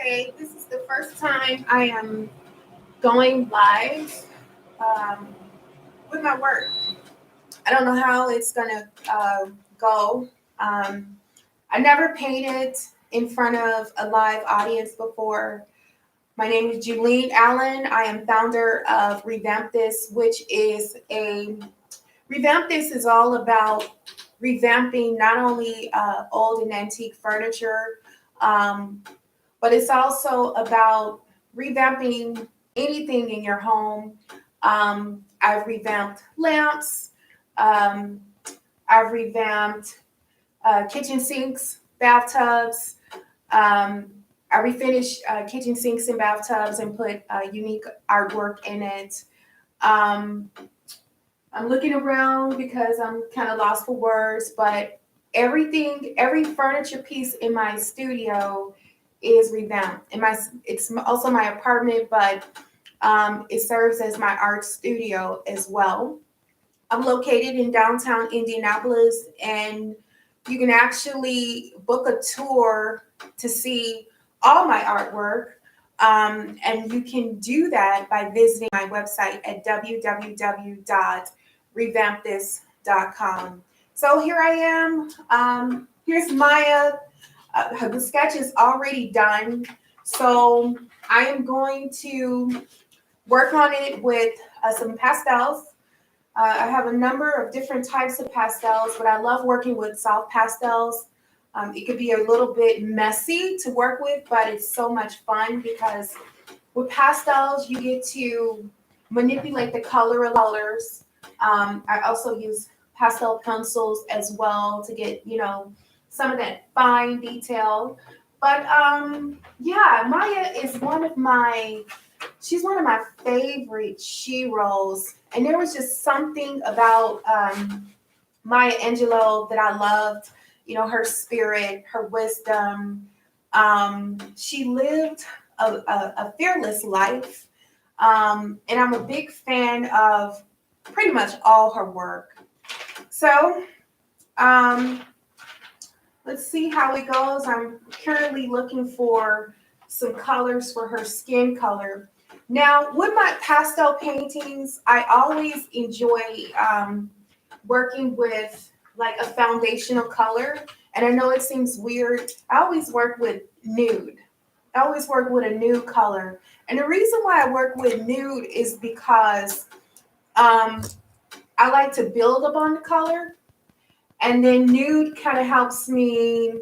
Okay, this is the first time I am going live um, with my work. I don't know how it's gonna go. Um, I never painted in front of a live audience before. My name is Julene Allen. I am founder of Revamp This, which is a Revamp This is all about revamping not only old and antique furniture, um, but it's also about revamping anything in your home. I've revamped lamps. Um, I've revamped kitchen sinks, bathtubs. Um, I refinished kitchen sinks and bathtubs and put unique artwork in it. Um, I'm looking around because I'm kind of lost for words, but every furniture piece in my studio is revamped. It's also my apartment, but it serves as my art studio as well. I'm located in downtown Indianapolis, and you can actually book a tour to see all my artwork. And you can do that by visiting my website at www.revampthis.com. So here I am. Here's Maya. The sketch is already done. So I am going to work on it with some pastels. I have a number of different types of pastels, but I love working with soft pastels. It could be a little bit messy to work with, but it's so much fun because with pastels, you get to manipulate the colors. I also use pastel pencils as well to get, some of that fine detail. But yeah, Maya is she's one of my favorite she-rolls. And there was just something about Maya Angelou that I loved, her spirit, her wisdom. She lived a fearless life. And I'm a big fan of pretty much all her work. So um, let's see how it goes. I'm currently looking for some colors for her skin color. Now, with my pastel paintings, I always enjoy working with like a foundational color. And I know it seems weird. I always work with nude. I always work with a nude color. And the reason why I work with nude is because um, I like to build upon the color. And then nude kind of helps me,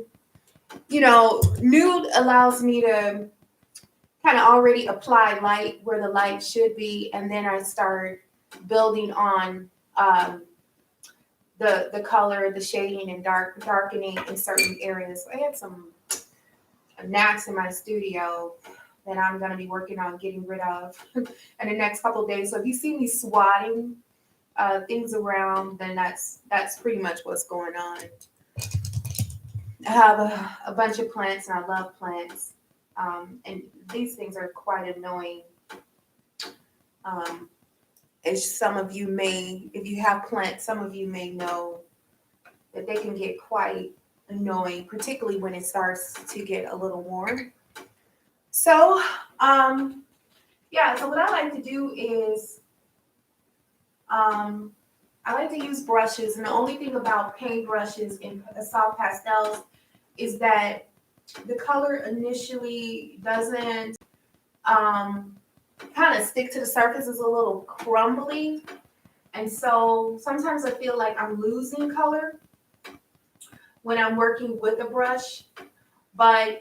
nude allows me to kind of already apply light where the light should be. And then I start building on the color, the shading and darkening in certain areas. I had some knacks in my studio that I'm going to be working on getting rid of in the next couple of days. So if you see me swatting things around, then that's pretty much what's going on. I have a bunch of plants and I love plants. And these things are quite annoying. As some of you may, if you have plants, some of you may know that they can get quite annoying, particularly when it starts to get a little warm. So, yeah, so what I like to do is I like to use brushes, and the only thing about paint brushes in soft pastels is that the color initially doesn't kind of stick to the surface. It's a little crumbly, and so sometimes I feel like I'm losing color when I'm working with a brush. But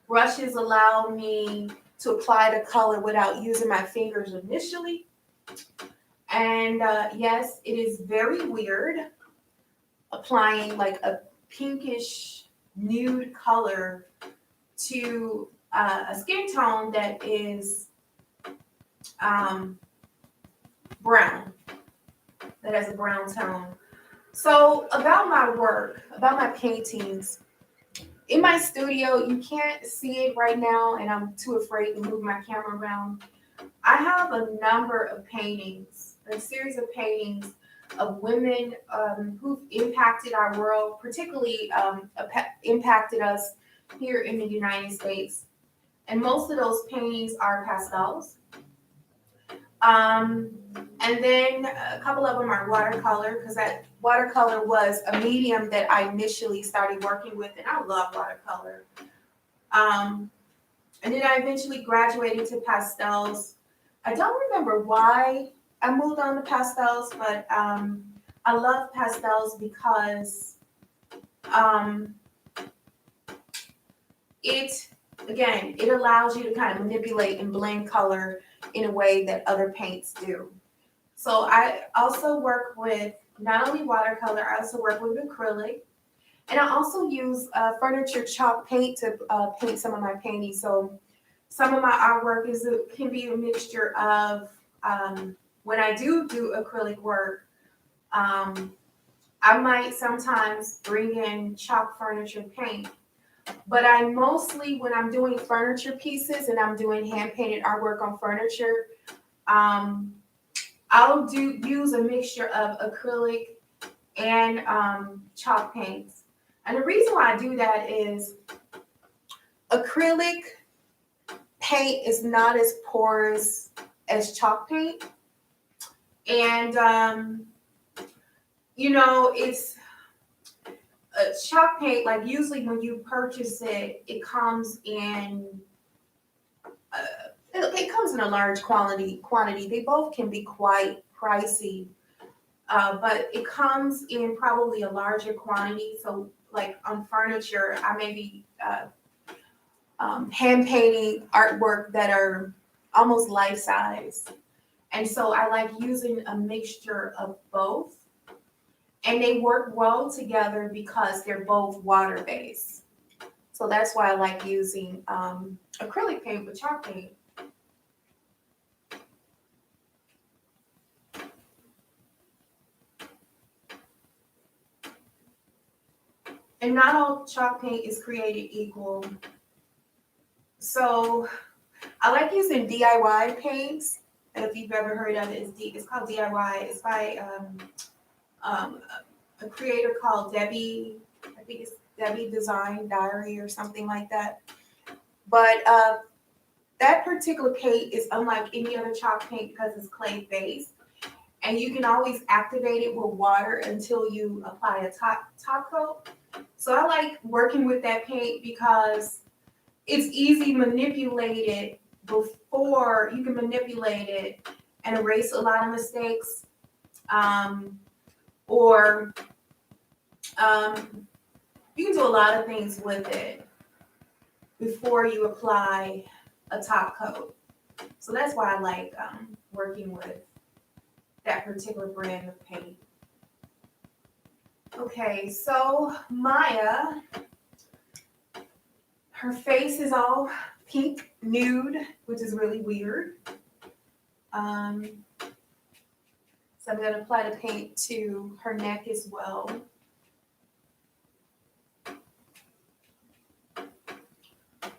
brushes allow me to apply the color without using my fingers initially. And yes, it is very weird applying like a pinkish nude color to a skin tone that is brown, that has a brown tone. So about my work, about my paintings, in my studio, you can't see it right now, and I'm too afraid to move my camera around. I have a number of paintings, a series of paintings of women who've impacted our world, particularly impacted us here in the United States. and most of those paintings are pastels. Um, and then a couple of them are watercolor because that watercolor was a medium that I initially started working with, and I love watercolor. Um, and then I eventually graduated to pastels. I don't remember why I moved on to pastels, but I love pastels because um, it it allows you to kind of manipulate and blend color in a way that other paints do. So I also work with not only watercolor, I also work with acrylic, and I also use furniture chalk paint to paint some of my paintings. So some of my artwork can be a mixture of when I do acrylic work. Um, I might sometimes bring in chalk furniture paint, but I mostly, when I'm doing furniture pieces and I'm doing hand painted artwork on furniture, um, I'll use a mixture of acrylic and chalk paints. And the reason why I do that is acrylic paint is not as porous as chalk paint. And, it's chalk paint, like usually when you purchase it, it comes in. It comes in a large quantity. They both can be quite pricey, but it comes in probably a larger quantity. So, like on furniture, I may be hand painting artwork that are almost life size, and so I like using a mixture of both, and they work well together because they're both water based. So that's why I like using acrylic paint with chalk paint. And not all chalk paint is created equal. So I like using DIY paints. If you've ever heard of it, it's called DIY. It's by um, a creator called Debbie. I think it's Debbie Design Diary or something like that. But that particular paint is unlike any other chalk paint because it's clay based, and you can always activate it with water until you apply a top coat. So I like working with that paint because it's easy manipulated before you can manipulate it and erase a lot of mistakes. Or you can do a lot of things with it before you apply a top coat. So that's why I like working with that particular brand of paint. Okay, so Maya, her face is all pink nude, which is really weird. Um, so I'm going to apply the paint to her neck as well.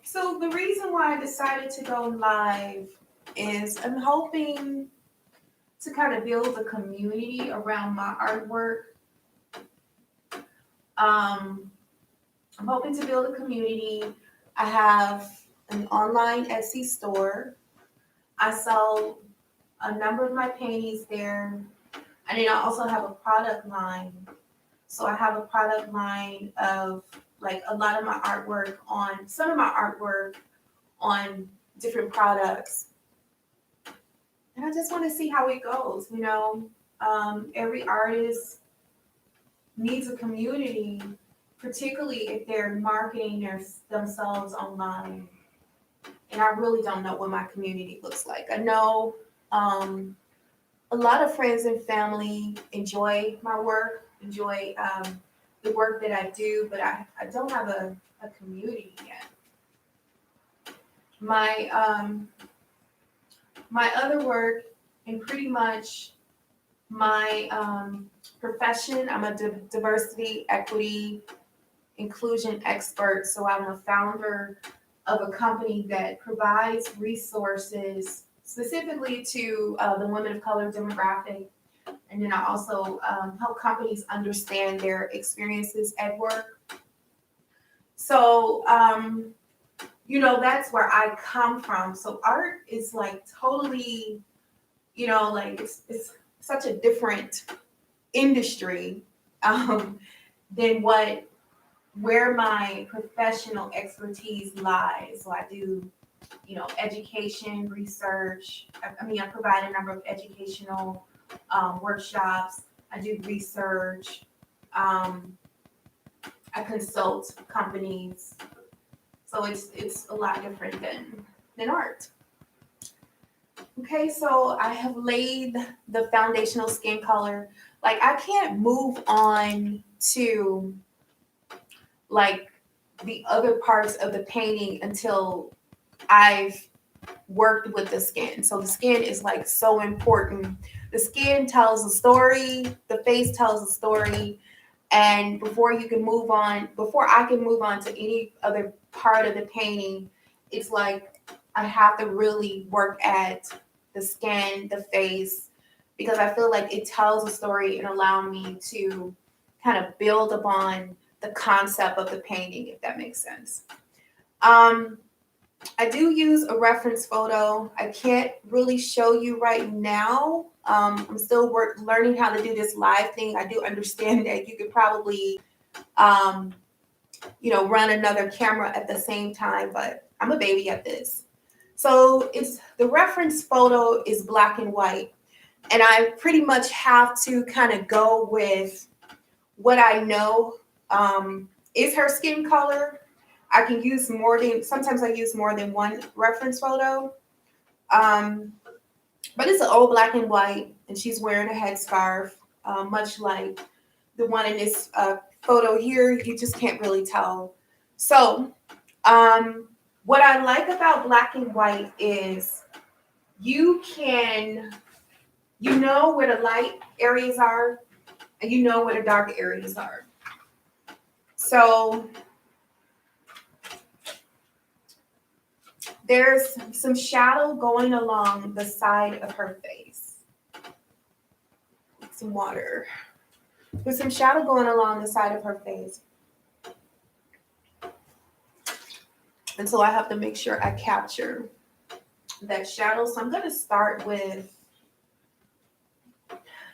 So the reason why I decided to go live is I'm hoping to kind of build a community around my artwork. I'm hoping to build a community. I have an online Etsy store. I sell a number of my paintings there. And then I also have a product line. So I have a product line of like a lot of my artwork on, some of my artwork on different products. And I just want to see how it goes. Every artist needs a community, particularly if they're marketing themselves online. And I really don't know what my community looks like. I know a lot of friends and family enjoy my work, enjoy the work that I do, but I don't have a community yet. My other work and pretty much my profession, I'm a diversity, equity, inclusion expert. So I'm a founder of a company that provides resources specifically to the women of color demographic. And then I also help companies understand their experiences at work. So that's where I come from. So art is like totally, like it's such a different industry than where my professional expertise lies. So I do, education, research. I provide a number of educational workshops. I do research. Um, I consult companies. So it's a lot different than art. Okay, so I have laid the foundational skin color. Like I can't move on to like the other parts of the painting until I've worked with the skin. So the skin is like so important. The skin tells a story, the face tells a story, and before I can move on to any other part of the painting, it's like I have to really work at the skin, the face, because I feel like it tells a story and allow me to kind of build upon the concept of the painting, if that makes sense. Um, I do use a reference photo. I can't really show you right now. I'm still learning how to do this live thing. I do understand that you could probably, um, run another camera at the same time, but I'm a baby at this. So it's the reference photo is black and white, and I pretty much have to kind of go with what I know is her skin color. I can use sometimes I use more than one reference photo. Um, but it's an old black and white, and she's wearing a headscarf, much like the one in this photo here. You just can't really tell. So, um, what I like about black and white is you can, where the light areas are, and where the dark areas are. So, there's some shadow going along the side of her face. Some water. There's some shadow going along the side of her face. And so I have to make sure I capture that shadow. So I'm going to start with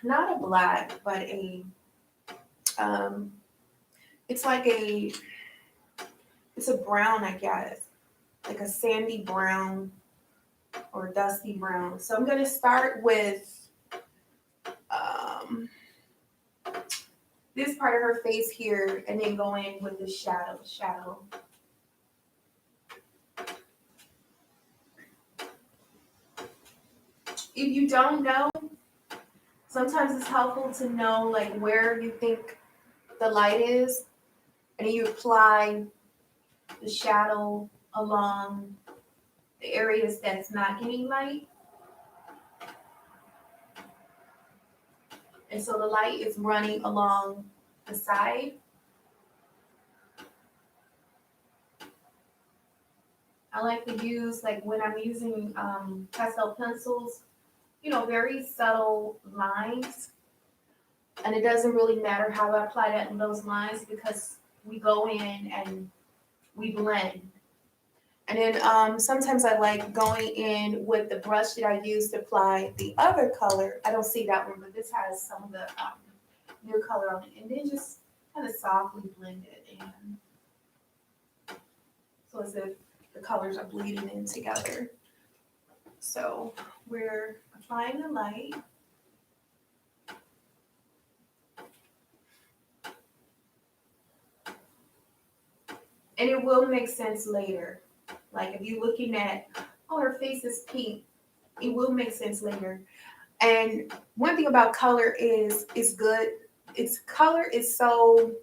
not a black, but um, it's like it's a brown, I guess, like a sandy brown or dusty brown. So I'm going to start with this part of her face here and then go in with the shadow. If you don't know, sometimes it's helpful to know like where you think the light is, and you apply the shadow along the areas that's not getting light. And so the light is running along the side. I like to use, like when I'm using pastel pencils, very subtle lines. And it doesn't really matter how I apply those lines because we go in and we blend. And then sometimes I like going in with the brush that I use to apply the other color. I don't see that one, but this has some of the new color on it. And then just kind of softly blend it in. So as if the colors are bleeding in together. So we're applying the light. And it will make sense later. Like if you're looking at, oh, her face is pink, it will make sense later. And one thing about color is it's good. Color is so,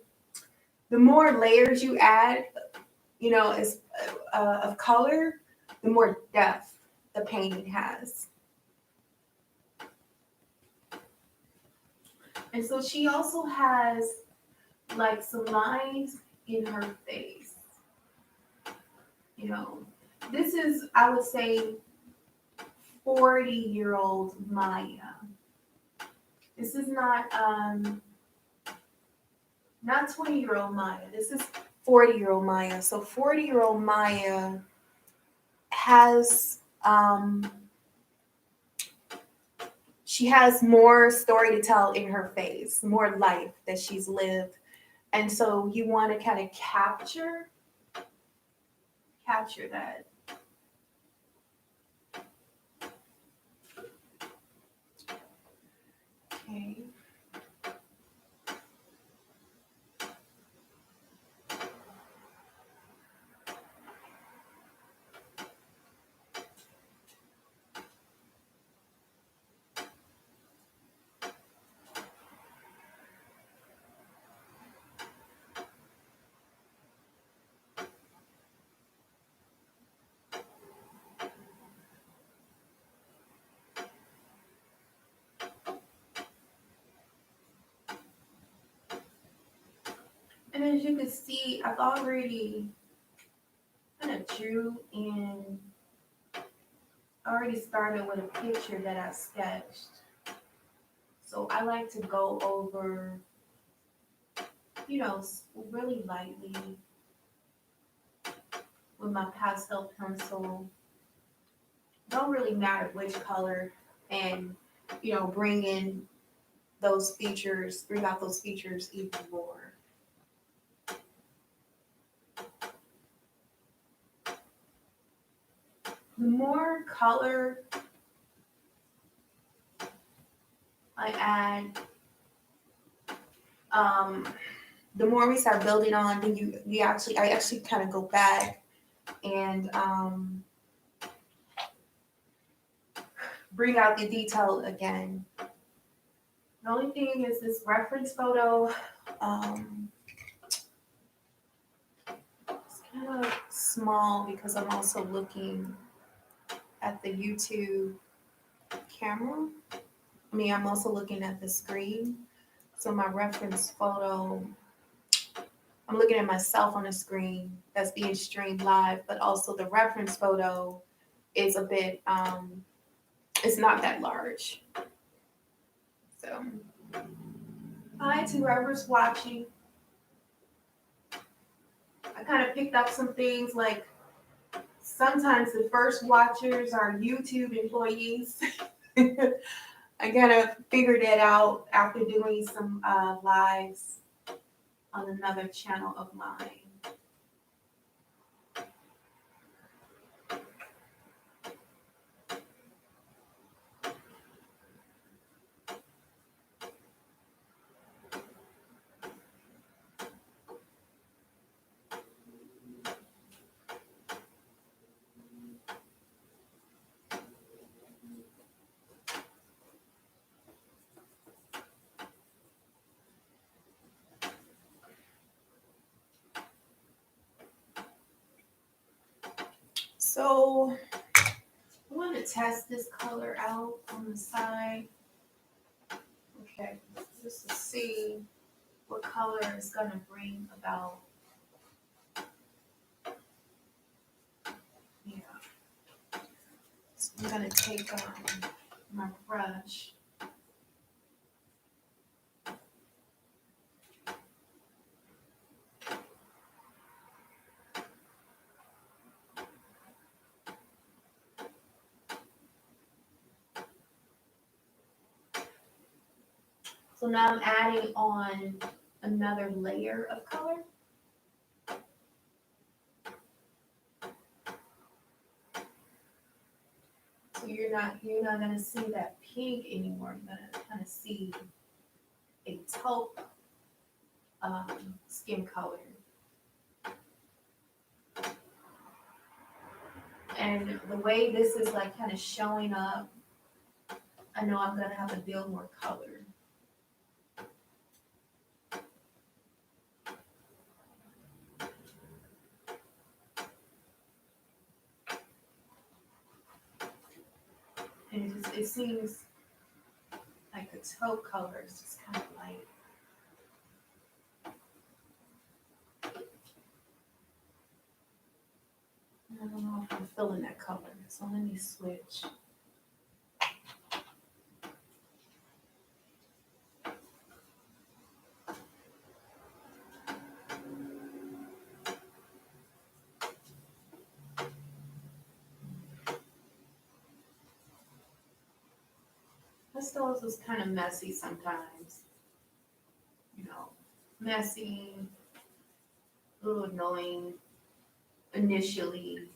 the more layers you add, of color, the more depth the painting has. And so she also has like some lines in her face. This is, I would say, 40-year-old Maya. This is not 20-year-old Maya. This is 40-year-old Maya. So 40-year-old Maya has she has more story to tell in her face, more life that she's lived. And so you want to kind of capture that. Okay. And as you can see, I've already kind of drew and already started with a picture that I sketched. So I like to go over, really lightly with my pastel pencil. Don't really matter which color, and bring in bring out those features even more. The more color I add, the more we start building on, then I actually kind of go back and bring out the detail again. The only thing is this reference photo, it's kind of small because I'm also looking at the YouTube camera. I'm also looking at the screen. So my reference photo, I'm looking at myself on the screen that's being streamed live, but also the reference photo is a bit, it's not that large. So, hi to whoever's watching. I kind of picked up some things like sometimes the first watchers are YouTube employees. I kind of figured it out after doing some lives on another channel of mine. So I want to test this color out on the side. Okay, just to see what color is going to bring about. Yeah. So I'm going to take my brush. So now I'm adding on another layer of color. So you're not gonna see that pink anymore. You're gonna kind of see a taupe skin color. And the way this is like kind of showing up, I know I'm gonna have to build more color. And it seems like the taupe color is just kind of light. I don't know if I'm feeling that color, so let me switch. pastels is kind of messy sometimes. You know, messy, a little annoying initially.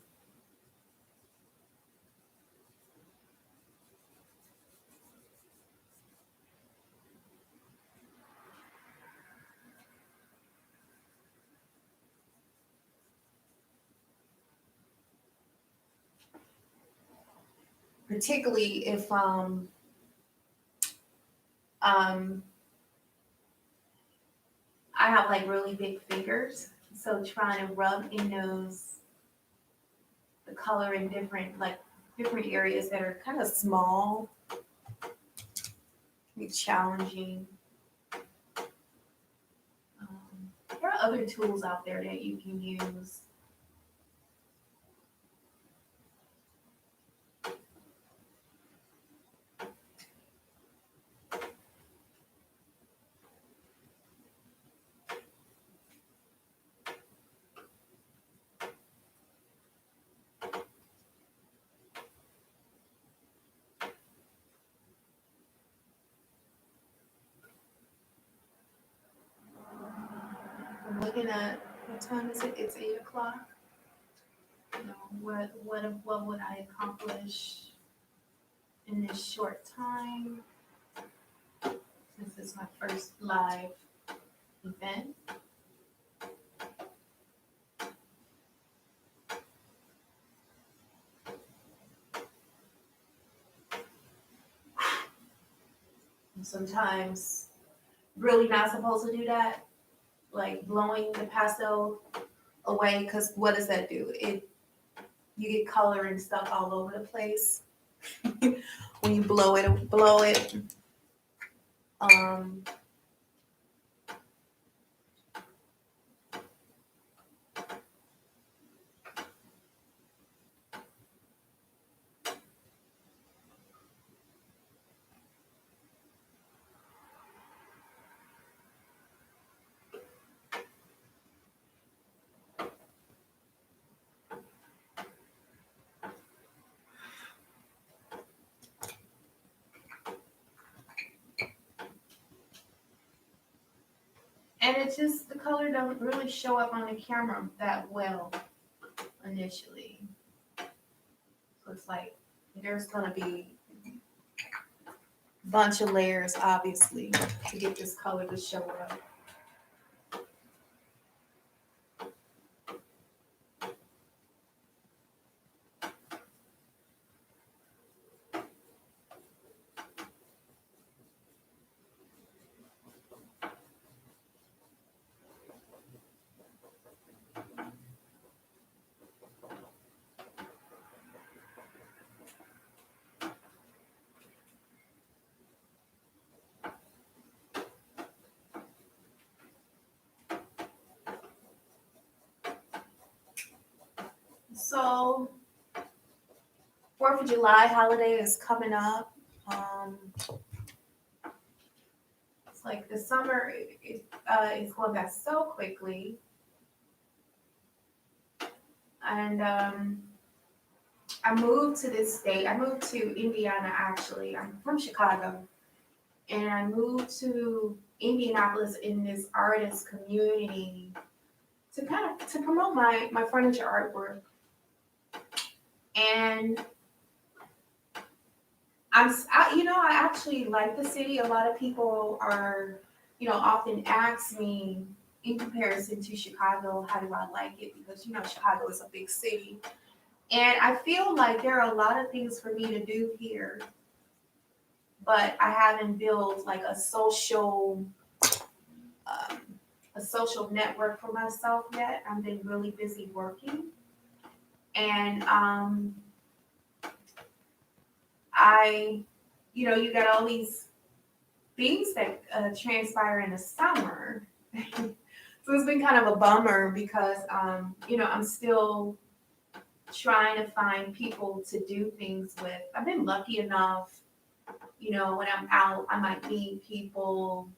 Particularly if um I have like really big fingers, so trying to rub in those the color in different areas that are kind of small can be challenging. There are other tools out there that you can use. I'm looking at what time is it? It's 8 o'clock. You know, what would I accomplish in this short time? Since it's my first live event. And sometimes really not supposed to do that, like blowing the pastel away, because what does that do? It you get color and stuff all over the place when you blow it. Um, and it just the color doesn't really show up on the camera that well initially. So it's like there's gonna be a bunch of layers, obviously, to get this color to show up. So 4th of July holiday is coming up. It's like the summer is going by so quickly, and I moved to this state. I moved to Indiana actually. I'm from Chicago, and I moved to Indianapolis in this artist community to kind of to promote my furniture artwork. And I actually like the city. A lot of people are, often ask me in comparison to Chicago, how do I like it? Because Chicago is a big city, and I feel like there are a lot of things for me to do here, but I haven't built like um, a social network for myself yet. I've been really busy working, and I, you got all these things that transpire in the summer. So it's been kind of a bummer because, I'm still trying to find people to do things with. I've been lucky enough, when I'm out, I might meet people.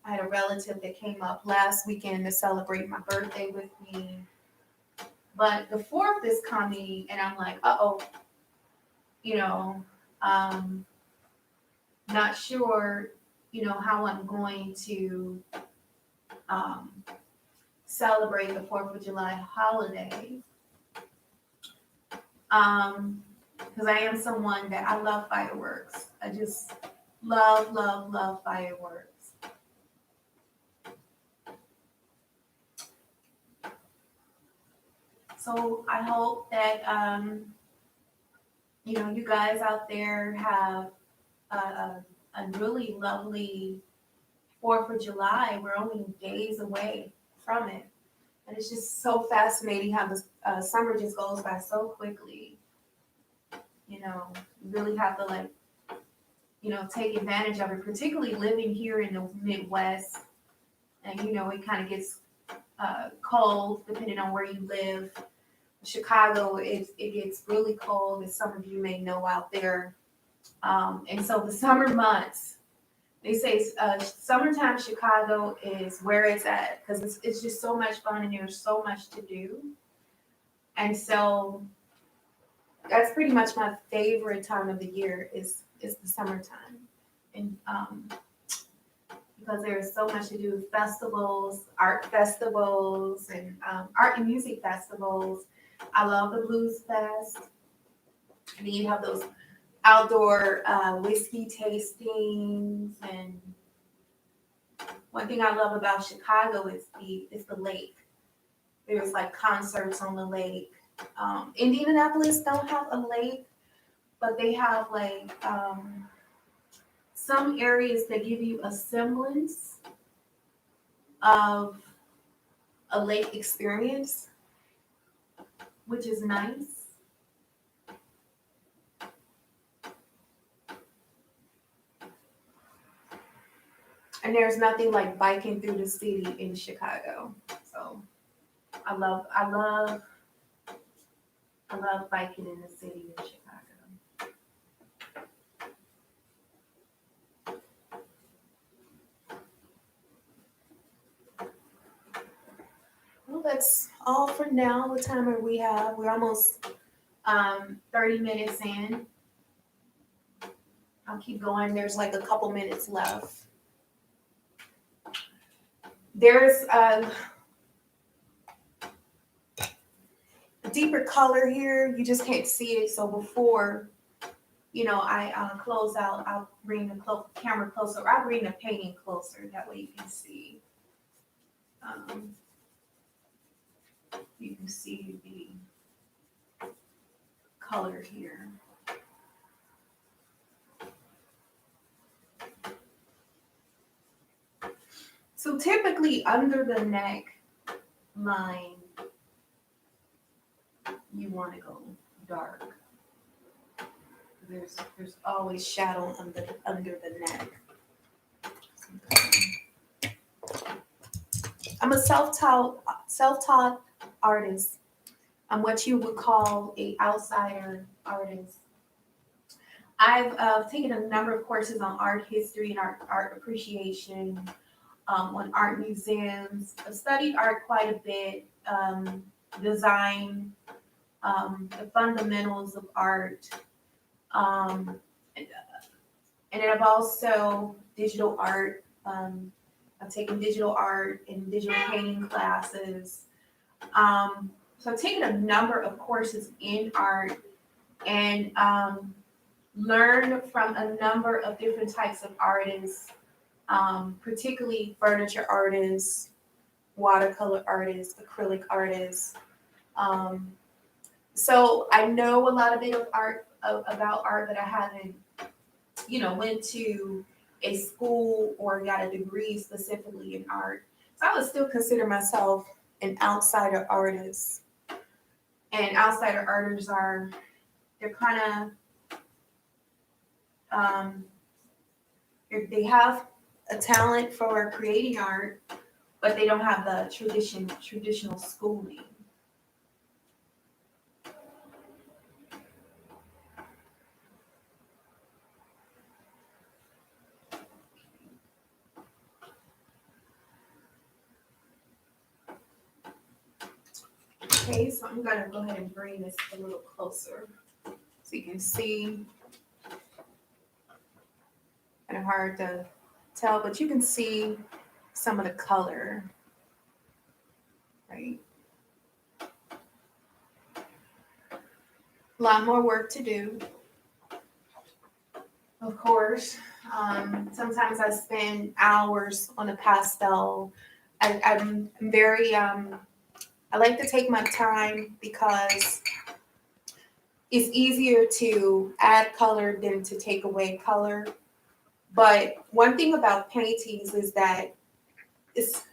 I had a relative that came up last weekend to celebrate my birthday with me. But the 4th is coming, and I'm like, uh-oh, you know, um, Not sure, how I'm going to um, celebrate the 4th of July holiday. Because I am someone that I love fireworks. I just love, love, love fireworks. So I hope that you guys out there have a really lovely 4th of July. We're only days away from it. And it's just so fascinating how the summer just goes by so quickly. You really have to take advantage of it, particularly living here in the Midwest. And, it kind of gets cold depending on where you live. Chicago, it gets really cold, as some of you may know out there. And so the summer months, they say summertime Chicago is where it's at because it's just so much fun and there's so much to do. And so that's pretty much my favorite time of the year is the summertime. And because there's so much to do, festivals, art festivals, and art and music festivals. I love the Blues Fest. And then you have those outdoor whiskey tastings, and one thing I love about Chicago is the lake. There's like concerts on the lake. Indianapolis don't have a lake, but they have some areas that give you a semblance of a lake experience, which is nice. And there's nothing like biking through the city in Chicago. So I love biking in the city in Chicago. Well, that's all for now. What time are we have? We're almost 30 minutes in. I'll keep going. There's like a couple minutes left. There's a deeper color here. You just can't see it. So before, I close out, I'll bring the camera closer. I'll bring the painting closer. That way you can see. You can see the color here. So typically under the neck line, you want to go dark. There's always shadow under the neck. I'm a self-taught artist. I'm what you would call a outsider artist. I've taken a number of courses on art history and art appreciation, on art museums. I've studied art quite a bit, design, the fundamentals of art, and then I've also digital art. I've taken digital art and digital painting classes. So I've taken a number of courses in art and learned from a number of different types of artists, particularly furniture artists, watercolor artists, acrylic artists. So I know a lot of bit of art about art, but I haven't, went to a school or got a degree specifically in art. So I would still consider myself an outsider artist. And outsider artists they're kind of, they have a talent for creating art, but they don't have the traditional schooling. Okay, so I'm gonna go ahead and bring this a little closer so you can see. of hard to tell, but you can see some of the color, right? A lot more work to do, of course. Sometimes I spend hours on a pastel. I'm very, I like to take my time because it's easier to add color than to take away color. But one thing about paintings is that it's,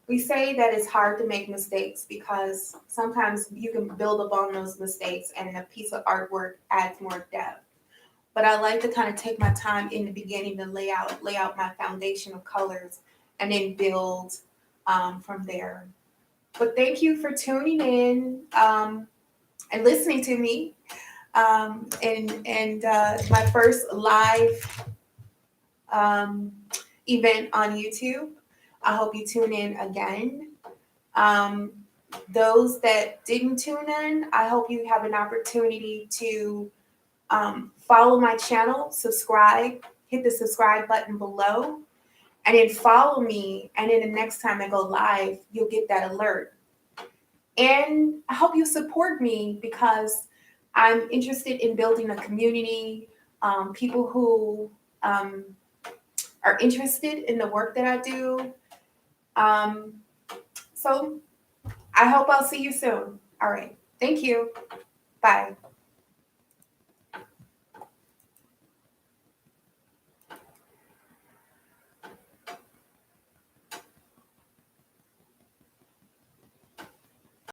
we say that it's hard to make mistakes because sometimes you can build upon those mistakes and a piece of artwork adds more depth. But I like to kind of take my time in the beginning to lay out my foundation of colors and then build from there. But thank you for tuning in and listening to me. And my first live um, event on YouTube. I hope you tune in again. Um, those that didn't tune in, I hope you have an opportunity to follow my channel, subscribe, hit the subscribe button below, and then follow me. And then the next time I go live, you'll get that alert. And I hope you support me because I'm interested in building a community, people who are interested in the work that I do. Um, so I hope I'll see you soon. All right. Thank you. Bye.